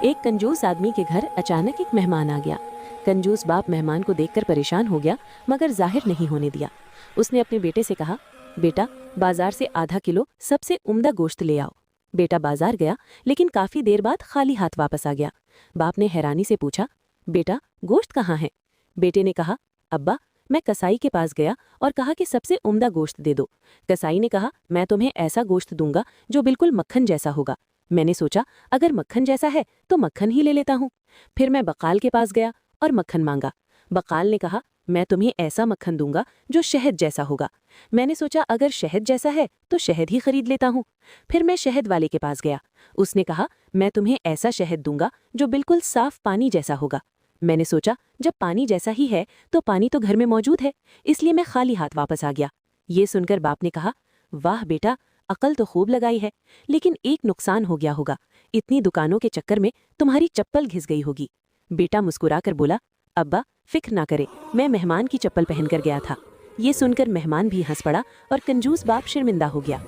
एक कंजूस आदमी के घर अचानक एक मेहमान आ गया। कंजूस बाप मेहमान को देखकर परेशान हो गया, मगर जाहिर नहीं होने दिया। उसने अपने बेटे से कहा, बेटा बाजार से आधा किलो सबसे उम्दा गोश्त ले आओ। बेटा बाजार गया, लेकिन काफी देर बाद खाली हाथ वापस आ गया। बाप ने हैरानी से पूछा, बेटा गोश्त कहाँ है? बेटे ने कहा, अब्बा मैं कसाई के पास गया और कहा कि सबसे उम्दा गोश्त दे दो। कसाई ने कहा, मैं तुम्हें ऐसा गोश्त दूंगा जो बिल्कुल मक्खन जैसा होगा। मैंने सोचा अगर मक्खन जैसा है तो मक्खन ही ले लेता हूँ। फिर मैं बकाल के पास गया और मक्खन मांगा। बकाल ने कहा, मैं तुम्हें ऐसा मक्खन दूंगा जो शहद जैसा होगा। मैंने सोचा अगर शहद जैसा है तो शहद ही खरीद लेता हूँ। फिर मैं शहद वाले के पास गया। उसने कहा, मैं तुम्हें ऐसा शहद दूंगा जो बिल्कुल साफ पानी जैसा होगा। मैंने सोचा जब पानी जैसा ही है तो पानी तो घर में मौजूद है, इसलिए मैं खाली हाथ वापस आ गया। ये सुनकर बाप ने कहा, वाह बेटा अकल तो खूब लगाई है, लेकिन एक नुकसान हो गया होगा। इतनी दुकानों के चक्कर में तुम्हारी चप्पल घिस गई होगी। बेटा मुस्कुराकर बोला, अब्बा फिक्र ना करे, मैं मेहमान की चप्पल पहनकर गया था। ये सुनकर मेहमान भी हंस पड़ा और कंजूस बाप शर्मिंदा हो गया।